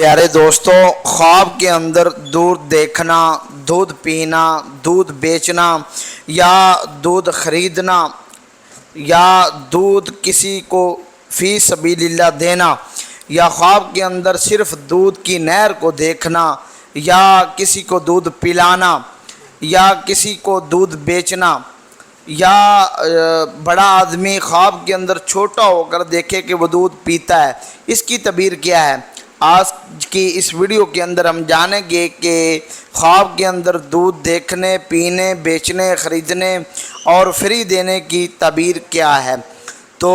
प्यारे दोस्तों, ख्वाब के अंदर दूध देखना, दूध पीना, दूध बेचना या दूध ख़रीदना या दूध किसी को फ़ी सबीलिल्लाह देना या ख्वाब के अंदर सिर्फ़ दूध की नहर को देखना या किसी को दूध पिलाना या किसी को दूध बेचना या बड़ा आदमी ख्वाब के अंदर छोटा होकर देखे कि वो दूध पीता है, इसकी तबीर क्या है। आज की इस वीडियो के अंदर हम जानेंगे कि ख्वाब के अंदर दूध देखने, पीने, बेचने, ख़रीदने और फ्री देने की तबीर क्या है। तो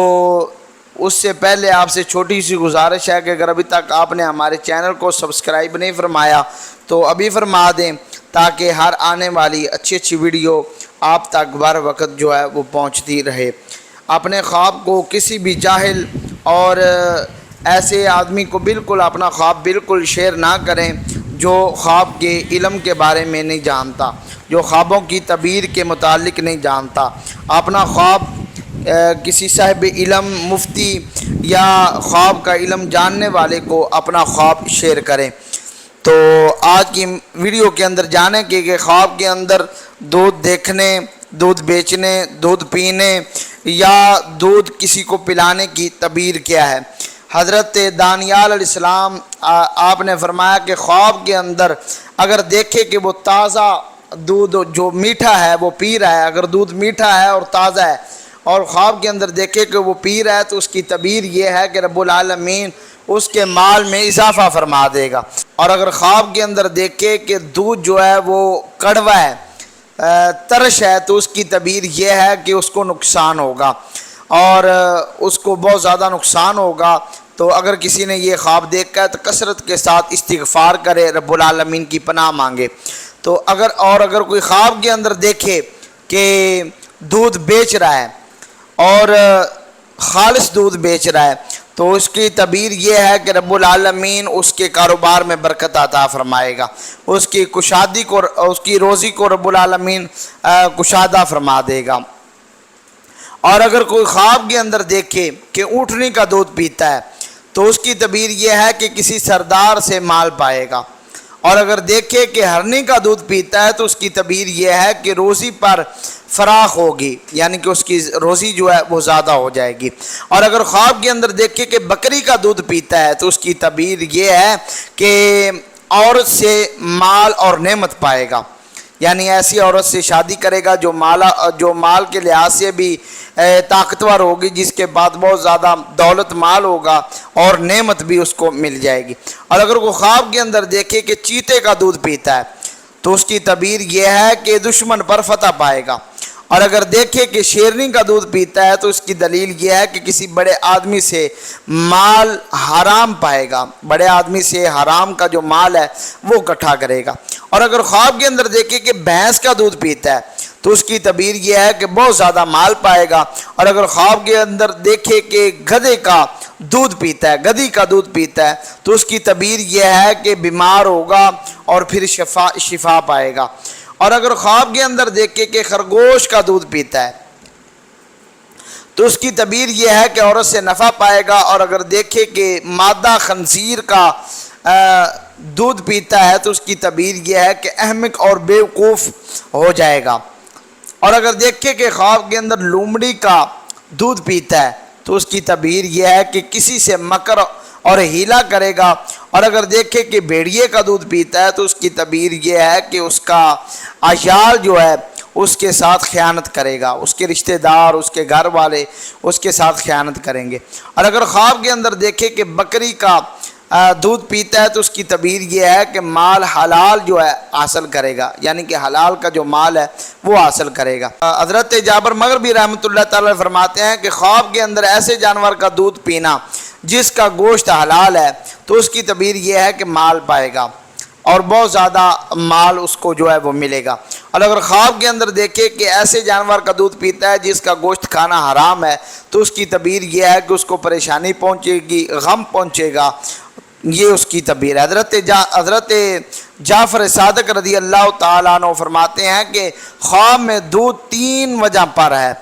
उससे पहले आपसे छोटी सी गुजारिश है कि अगर अभी तक आपने हमारे चैनल को सब्सक्राइब नहीं फरमाया तो अभी फरमा दें, ताकि हर आने वाली अच्छी वीडियो आप तक बर वक्त जो है वो पहुंचती रहे। अपने ख्वाब को किसी भी जाहिल और ऐसे आदमी को बिल्कुल अपना ख्वाब बिल्कुल शेयर ना करें जो ख्वाब के इल्म के बारे में नहीं जानता, जो ख्वाबों की तबीर के मुतालिक नहीं जानता। अपना ख्वाब किसी साहिब इल्म, मुफ्ती या ख्वाब का इल्म जानने वाले को अपना ख्वाब शेयर करें। तो आज की वीडियो के अंदर जानेंगे कि ख्वाब के अंदर दूध देखने, दूध बेचने, दूध पीने या दूध किसी को पिलाने की तबीर क्या है। हज़रत दानियाल अलैहिस्सलाम आपने फरमाया कि ख्वाब के अंदर अगर देखे कि वो ताज़ा दूध जो मीठा है वो पी रहा है, अगर दूध मीठा है और ताज़ा है और ख्वाब के अंदर देखे कि वो पी रहा है, तो उसकी तबीर ये है कि रब्बुल आलमीन उसके माल में इजाफ़ा फरमा देगा। और अगर ख्वाब के अंदर देखे कि दूध जो है वो कड़वा है, तरश है, तो उसकी तबीर ये है कि उसको नुकसान होगा और उसको बहुत ज़्यादा नुकसान होगा। तो अगर किसी ने ये ख्वाब देखा है तो कसरत के साथ इस्तिग़फ़ार करे, रब्बुल आलमीन की पनाह मांगे। तो अगर कोई ख्वाब के अंदर देखे कि दूध बेच रहा है और ख़ालिस दूध बेच रहा है, तो उसकी तबीर ये है कि रब्बुल आलमीन उसके कारोबार में बरकत अता फरमाएगा, उसकी कुशादी को, उसकी रोज़ी को रब्बुल आलमीन कुशादा फरमा देगा। और अगर कोई ख्वाब के अंदर देखे कि ऊँटनी का दूध पीता है, तो उसकी तबीर यह है कि किसी सरदार से माल पाएगा। और अगर देखे कि हरनी का दूध पीता है, तो उसकी तबीर यह है कि रोज़ी पर फराख होगी, यानी कि उसकी रोज़ी जो है वो ज़्यादा हो जाएगी। और अगर ख्वाब के अंदर देखे कि बकरी का दूध पीता है, तो उसकी तबीर ये है कि औरत से माल और नेमत पाएगा, यानी ऐसी औरत से शादी करेगा जो माल के लिहाज से भी ताकतवर होगी, जिसके बाद बहुत ज़्यादा दौलत माल होगा और नेमत भी उसको मिल जाएगी। और अगर वो ख्वाब के अंदर देखे कि चीते का दूध पीता है, तो उसकी तबीर यह है कि दुश्मन पर फतह पाएगा। और अगर देखे कि शेरनी का दूध पीता है, तो उसकी दलील यह है कि किसी बड़े आदमी से माल हराम पाएगा, बड़े आदमी से हराम का जो माल है वो इकट्ठा करेगा। और अगर ख्वाब के अंदर देखे कि भैंस का दूध पीता है, तो उसकी तबीर यह है कि बहुत ज़्यादा माल पाएगा। और अगर ख्वाब के अंदर देखे कि गधे का दूध पीता है, गधी का दूध पीता है, तो उसकी तबीर यह है कि बीमार होगा और फिर शिफा पाएगा। और अगर ख्वाब के अंदर देखे कि खरगोश का दूध पीता है, तो उसकी तबीर यह है कि औरत से नफ़ा पाएगा। और अगर देखे कि मादा खंजीर का दूध पीता है, तो उसकी तबीर यह है कि अहमक और बेवकूफ़ हो जाएगा। और अगर देखे कि ख्वाब के अंदर लोमड़ी का दूध पीता है, तो उसकी तबीर यह है कि किसी से मकर और हीला करेगा। और अगर देखे कि भेड़िए का दूध पीता है, तो उसकी तबीर यह है कि उसका आयाल जो है उसके साथ ख़यानत करेगा, उसके रिश्तेदार, उसके घर वाले उसके साथ ख़यानत करेंगे। और अगर ख्वाब के अंदर देखे कि बकरी का दूध पीता है, तो उसकी तबीर यह है कि माल हलाल जो है हासिल करेगा, यानी कि हलाल का जो माल है वो हासिल करेगा। हज़रत जाबर मग़रिबी रहमतुल्लाह तआला फरमाते हैं कि ख्वाब के अंदर ऐसे जानवर का दूध पीना जिसका गोश्त हलाल है, तो उसकी तबीर यह है कि माल पाएगा और बहुत ज़्यादा माल उसको जो है वो मिलेगा। और अगर ख्वाब के अंदर देखे कि ऐसे जानवर का दूध पीता है जिसका गोश्त खाना हराम है, तो उसकी तबीर यह है कि उसको परेशानी पहुँचेगी, गम पहुँचेगा, ये उसकी तबीर है। हज़रत जाफ़र सादिक रज़ी अल्लाह ताला अन्हु फरमाते हैं कि ख्वाब में दूध 3 वजह पर है: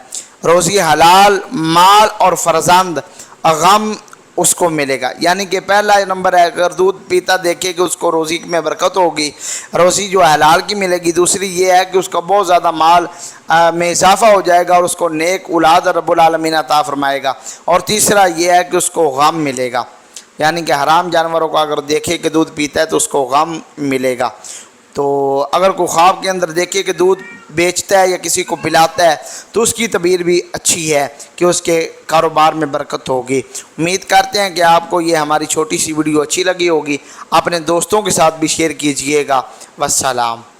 रोज़ी हलाल, माल और फ़र्ज़ंद, गम اس کو ملے گا۔ یعنی کہ پہلا نمبر ہے اگر دودھ پیتا دیکھے کہ اس کو روزی میں برکت ہوگی، روزی جو حلال کی ملے گی۔ دوسری یہ ہے کہ اس کا بہت زیادہ مال میں اضافہ ہو جائے گا اور اس کو نیک اولاد رب العالمین عطا فرمائے گا۔ اور تیسرا یہ ہے کہ اس کو غم ملے گا، یعنی کہ حرام جانوروں کو اگر دیکھے کہ دودھ پیتا ہے تو اس کو غم ملے گا۔ تو اگر کوئی خواب کے اندر دیکھے کہ دودھ بیچتا ہے یا کسی کو پلاتا ہے تو اس کی تعبیر بھی اچھی ہے کہ اس کے کاروبار میں برکت ہوگی۔ امید کرتے ہیں کہ آپ کو یہ ہماری چھوٹی سی ویڈیو اچھی لگی ہوگی۔ اپنے دوستوں کے ساتھ بھی شیئر کیجئے گا۔ والسلام۔